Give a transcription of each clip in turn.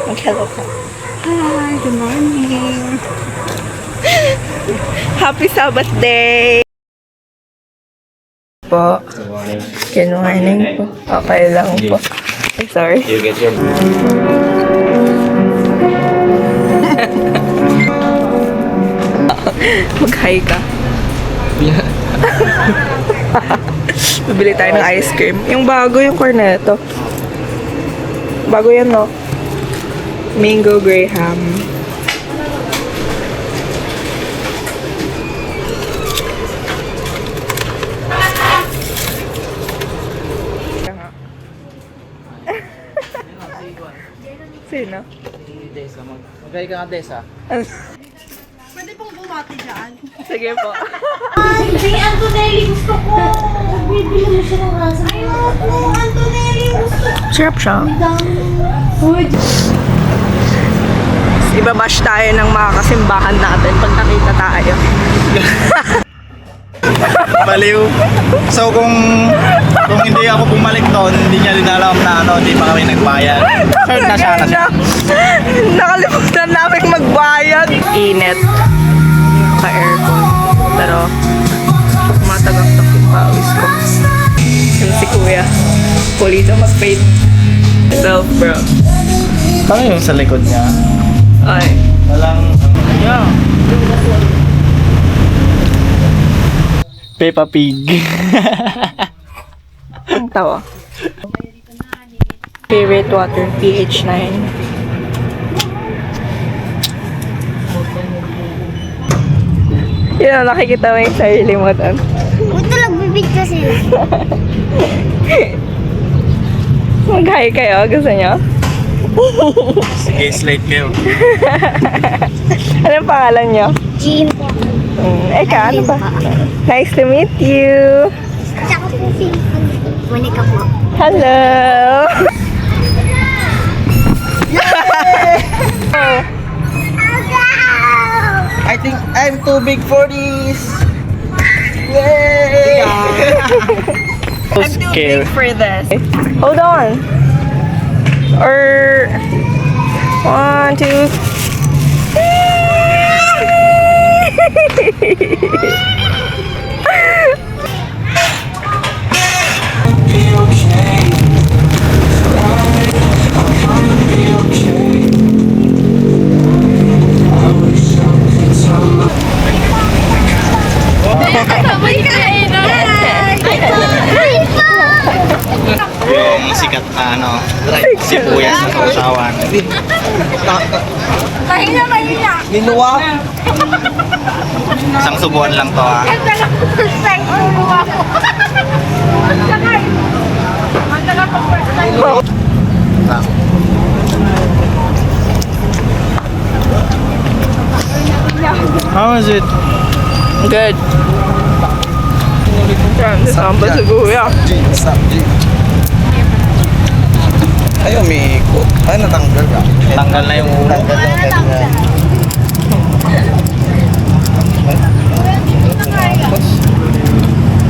Mag-hello ka. Hi, good morning. Happy Sabbath day! Po. Good morning po. Okay lang po. Ay, sorry. You get your... Mag-hi ka. Bibili tayo ng ice cream. Yung bago yung cornetto. Bago yan, no? Mango Graham. Sino? Desa, mag-try ka nga, Desa. Pwede pong bumati dyan. Sige po. Ay, Antonelli, gusto ko. Bibili mo siya ng rasa. Ayoko, Antonelli, gusto ko. Sarap siya. Uy, Ibabash tayo ng mga kasimbahan natin pag nakita tayo. Baliw. So kung hindi ako bumalik doon, hindi niya din alam na hindi pa kami nagbayad. Sure na siya. Nakalimutan namin magbayad. Init. Naka-aircon. Pero matagaktak yung pawis ko. Yung si Kuya. Pulito mag-paint. Self, bro. Ano yung sa likod niya? Ay. Walang... Yeah. Peppa Pig. Ang tawa. Favorite water, pH 9. Yun, nakikita mo yung sarili mo doon. Huwag na nagbibig kasi. Mag-hi kayo, gusto nyo? Sige, slate kayo. Anong pangalan nyo? Jean po. Eka, ano ba? Nice to meet you. Tsaka po si Monica po. Hello! I think I'm too big for this. Yay! I'm too big for this. Hold on. Or... 1, 2... Yung sikat na sibuyas na sausawan. Mahina. Minuwa? Isang subuan lang to ah. Ganda lang po sa ulo ako. Ang sakay. Ang tagal po first time. How is it? Good. Yan, sambal sa guya. Ayaw, may ikot. Ay, natanggal ka. Tanggal na yung ulo.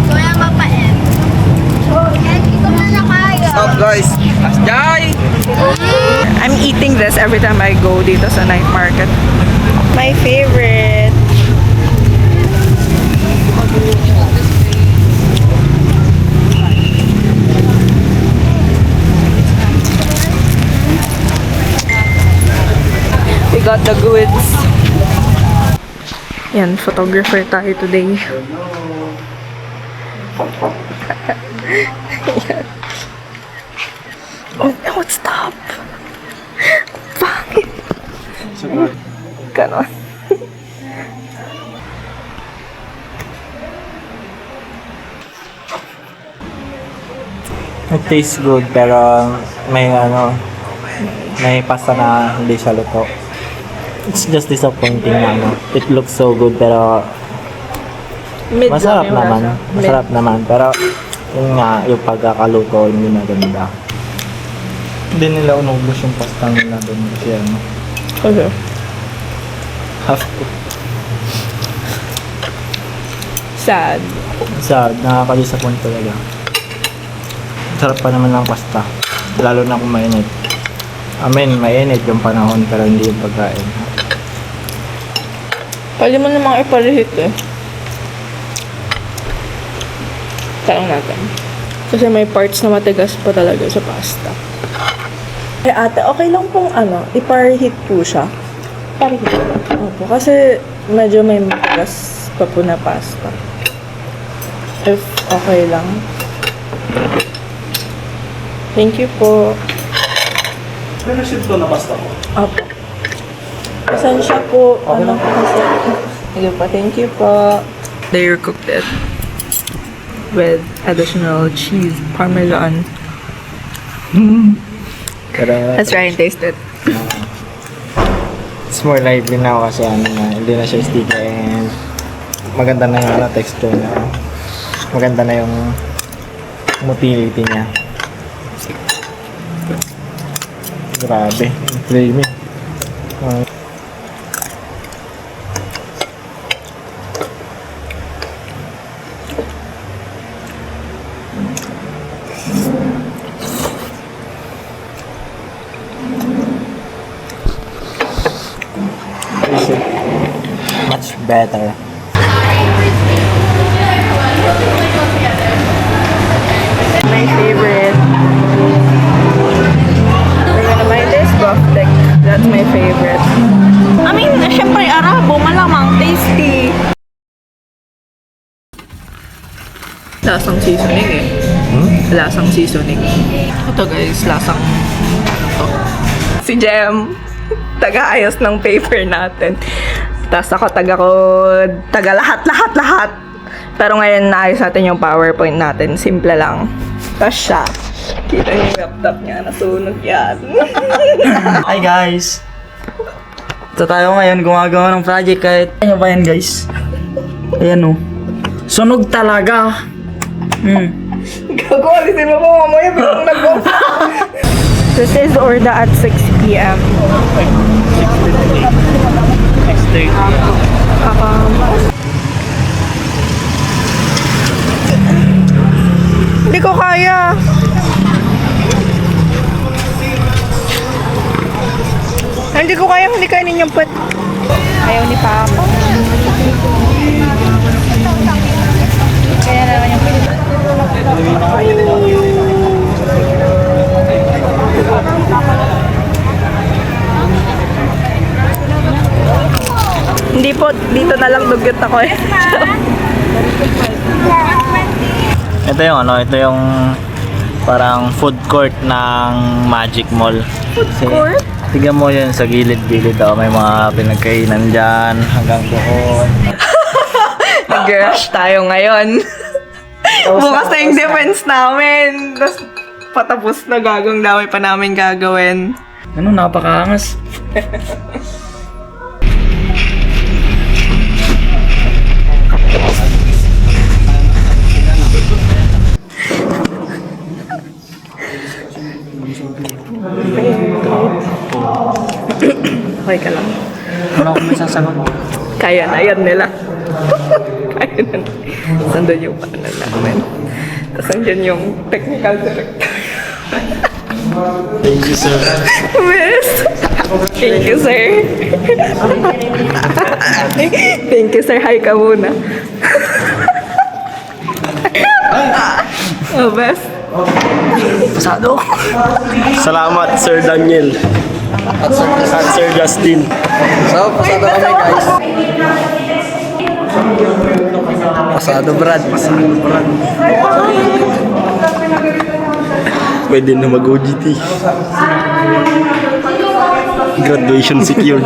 Kuya mapait. Ito na na kaya. Stop guys! Jai! I'm eating this every time I go dito sa night market. My favorite. We got the goods. Yan, photographer tayo today. Yan. Oh, stop! Bakit? Ganon. It tastes good pero may may pasta na hindi siya luto. It's just disappointing na it looks so good pero Mid masarap lang yung naman. lasa. Masarap naman pero yun nga yung pagkakaluto hindi maganda. Hindi nila unubos yung pasta nila doon kasi Okay. half cooked. Sad. Nakaka-disappoint talaga. Sarap pa naman ng pasta lalo na kung mainit. I mean, mainit yung panahon pero hindi yung pagkain. Pwede mo namang iparehit eh. Tanong natin. Kasi may parts na matigas pa talaga sa pasta. Eh ate, okay lang pong iparehit po siya. Parehit. Opo, kasi medyo may matigas pa po na pasta. If okay lang. Thank you po. Pero ship to na basta ko. Opo. Pasensya po. Ano po kasi? Hello pa. Thank you po. They cooked it with additional cheese, parmesan. Pero Let's try and taste it. it's more lively now kasi hindi na siya sticky and maganda na yung texture na. Maganda na yung motility niya. Grabe, creamy. Much better. My favorite. We're gonna buy this bufftek. That's my favorite. I mean, syempre Arabo, malamang tasty. Lasang seasoning eh. Lasang seasoning. Ito guys, lasang ito. Si Jem, taga-ayos ng paper natin. Tapos ako taga lahat. Pero ngayon naayos natin yung PowerPoint natin. Simple lang. Tapos siya, kita niyo yung laptop niya, nasunog yan. Hi guys! Ito tayo ngayon gumagawa ng project kahit ano ba yan guys? Ayan o. Sunog talaga! Gago, alisin mo po mamaya bilang nag-off. This is order at 6 p.m. 6:30. Hindi ko kaya. Hindi ko kaya, hindi kainin yung pet. Ayaw ni Papa. Kaya naman yung pet. Hindi po, dito na lang dugyot ako eh. Ito yung parang food court ng Magic Mall. Food court? Tignan mo yun sa gilid-gilid may mga pinagkainan dyan hanggang doon. Nag-rush tayo ngayon. Bukas na yung defense namin. Tapos patapos na gagawin dami pa namin gagawin. Ano, napakaangas. Okay ka lang. Ano ako may sasagot? Kaya na yan nila. Kaya na. Sandun yung paano namin. Tapos andyan yung technical director. Thank you, sir. Miss! Thank you, sir. Thank you, sir. Hi ka muna. Oh, best. Pasado. Salamat, Sir Daniel. At Sir Justin. So, pasado kami, guys. Pasado, Brad. Pwede na mag-OGT. Graduation secured.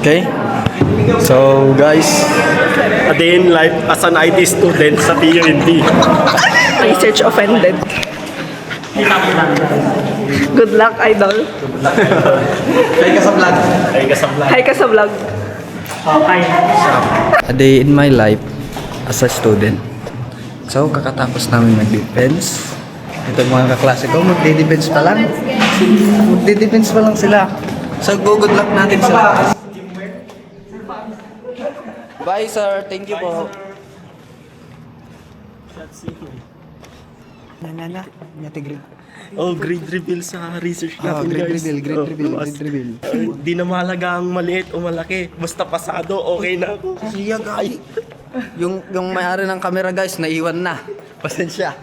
Okay. So, guys, a day in life as an IT student sa PUNT. Research offended. Good luck, idol. Hi ka sa vlog. Hi ka sa vlog. Hi ka sa vlog. A day in my life as a student. So, kakatapos namin mag-defense. Ito mga kaklase ko, magde-defense pa lang. Magde-defense pa lang sila. So, good luck natin sila. Bye, sir. Thank you po. Na. Nyati grade. Oh, grade reveal sa research Ah, natin, grade guys. reveal, grade Oh, reveal, mas- grade reveal. Di na mahalaga ang maliit o malaki. Basta pasado, okay na ako. Siya, guys. Yung may-ari ng camera, guys, naiwan na. Pasensya.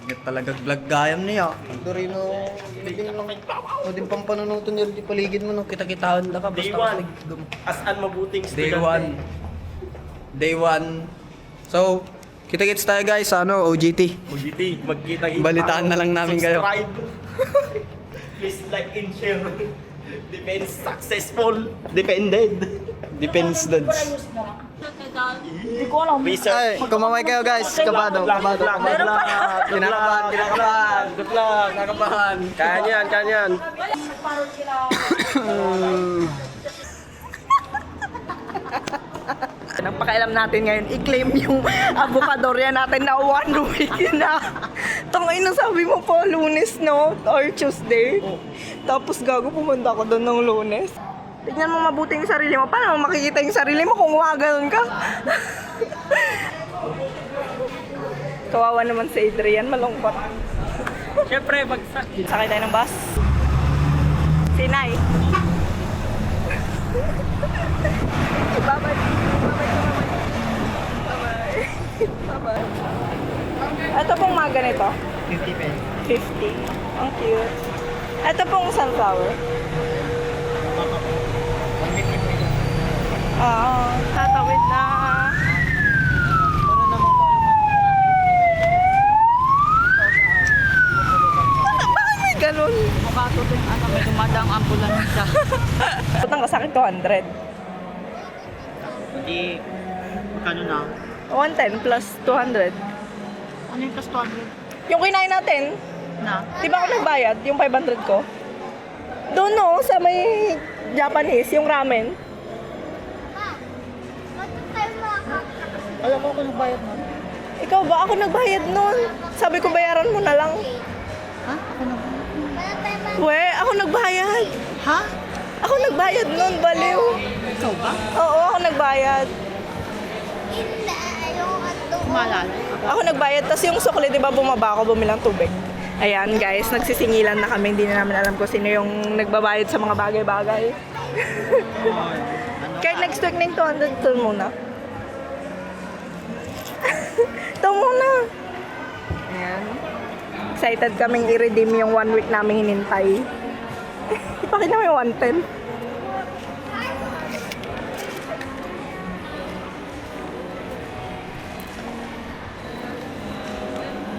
Ingat talaga vlog gayam niya. Ito rin o, din pang panunuto niya rin yung paligid mo, no? Kita-kitahan na ka. Day Basta 1. As an mabuting Day estudyante. 1. Day 1. So, kita-kits tayo guys sa ano, OGT. OGT, magkita-kita. Balitaan na lang namin kayo. Subscribe. Please like and share. Depends successful. Depended. Depends dads. Hindi ko alam. Ay, kumamay kayo guys. Kabado. Kinakabahan. Good luck. Kinakabahan. Kaya yan. Parang sila. Nagpakialam natin ngayon, i-claim yung abukadorya natin na 1 week na. Tangay na sabi mo po, Lunes, no? Or Tuesday. Tapos gago, pumunta ako doon ng Lunes. Tignan mo mabuti yung sarili mo. Paano mo makikita yung sarili mo kung gumaganon ka? Kawawa naman si Adrian, malungkot. Siyempre, sakay tayo ng bus. Sinay. Bye-bye. Bye-bye. Ito pong mga ganito. 50 pesos. 50. Ang cute. Ito pong sunflower. Tatawid na. Bakit may ganun? Mukha to din, may dumadang ambulansya. Ba't ang kasakit 200? Hindi, kano na? 110 plus 200. Ano yung plus 200 Yung kinain natin, na? di ba ako nagbayad? Yung 500 ko? Doon no, sa may Japanese, yung ramen. Alam mo ako nagbayad mo. Ikaw ba? Ako nagbayad nun. Sabi ko bayaran mo na lang. Ha? Ako nagbayad. We, ako nagbayad. Ha? Ako nagbayad nun, baliw. Ikaw ba? Oo, ako nagbayad. Maalala. Ako nagbayad, tas yung sukli, di ba bumaba ako, bumilang tubig. Ayan guys, nagsisingilan na kami, hindi na namin alam kung sino yung nagbabayad sa mga bagay-bagay. Kahit next week na yung 200, ito muna. Ito muna. Ayan. Excited kaming i-redeem yung 1 week namin hinintay. Ipakita mo yung 110.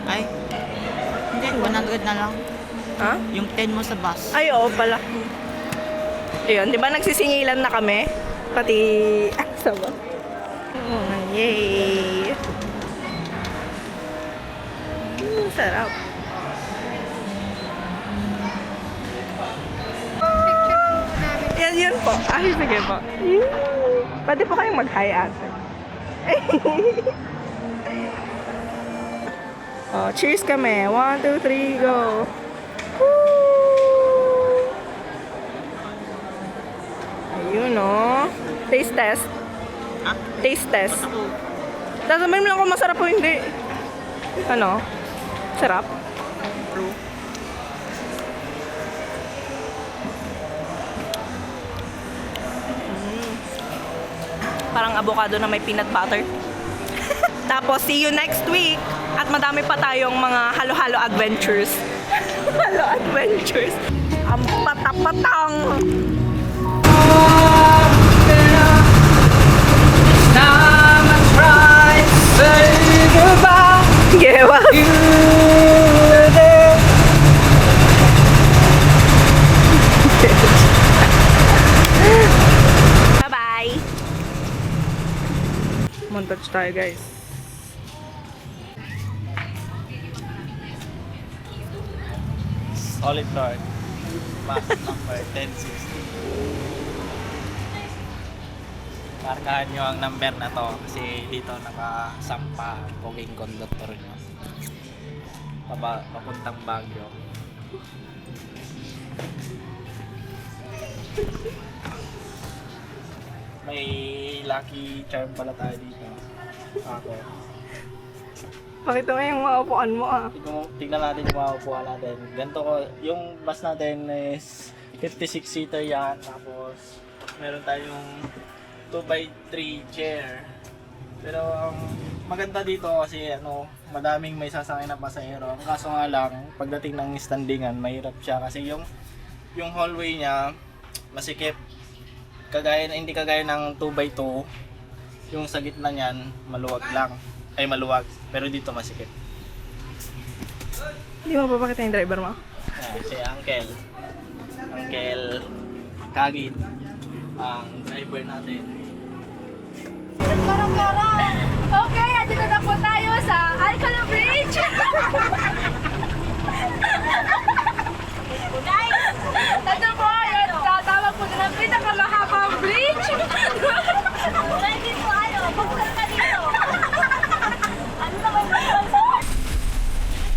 Ay. Hindi, 100 na lang. Ha? Yung 10 mo sa bus. Ay, oo pala. Ayun, di ba nagsisingilan na kami? Pati, sabi. Yay! Sarap. Yan, yun po. Ay, sige po. Pwede po kayong mag-hi ate. Oh, cheers kami. 1, 2, 3, go! Woo! Ayun, oh. Taste test. Taste test. Tasabihin mo lang kung masarap o hindi. Ano? Sarap? True. Parang avocado na may peanut butter. Tapos, see you next week. At madami pa tayong mga halo-halo adventures. Halo adventures. Ang patapatang. Gewa. Bye-bye. Montage tayo, guys. Solid card. Max number 1060. Markahan nyo ang number na to kasi dito nakasampa ang poging conductor nyo. Papuntang Baguio. May lucky charm pala tayo dito. Ako. Pakita mo yung mga upuan mo ah. Tignan natin yung mga upuan natin. Ganito ko, yung bus natin is 56-seater yan. Tapos, meron tayong 2x3 chair. Pero ang maganda dito kasi madaming may sasakay na pasahero. Ang kaso nga lang, pagdating ng standingan, mahirap siya kasi yung hallway niya masikip. Hindi kagaya ng 2x2, yung sa gitna niyan maluwag lang. Ay maluwag, pero dito masikip. Hindi mo papakita yung driver mo? Ayan, si Uncle Kagit, ang driver natin. Okay, andito na po tayo sa Alcala Bridge. Guys, ito po yun. Tatawag po na ng pinakamahabang bridge. Hindi po pagpunta ka dito. Ano naman ba yun?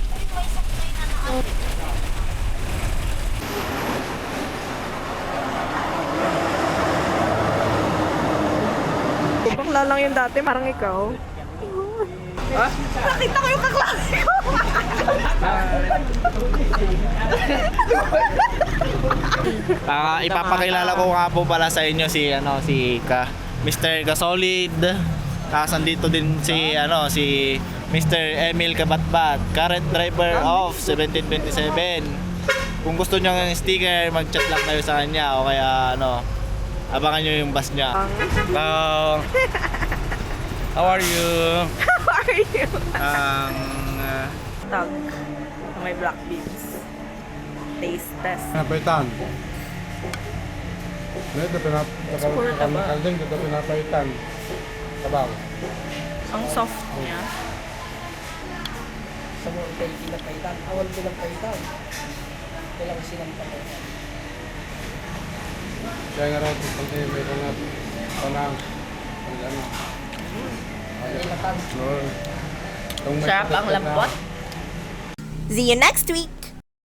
May sakay na natin. Bakla lang yung dati, parang ikaw. Nakita ko yung kaklase ko! Ipapakilala ko nga po pala sa inyo si Mr. Gasolid. Tapos andito din si Mr. Emil Kabatbat, current driver of 1727. Kung gusto niyo ng sticker, mag-chat lang kayo sa kanya o kaya abangan niyo yung bus niya. Hello. How are you? How are you? Ang Tag. May black beans. Taste test. Pinapaitan. Ito Puro taba. pinapaitan. Ito pinapaitan. Tabaw. Ang soft niya. Sa mga kay pinapaitan, awal pinapaitan. Kailangan silang patayin. Kaya nga rin, pag may mga panang. Ano? Kailangan. Itong may Sarap ang sakit na- lambot. See you next week.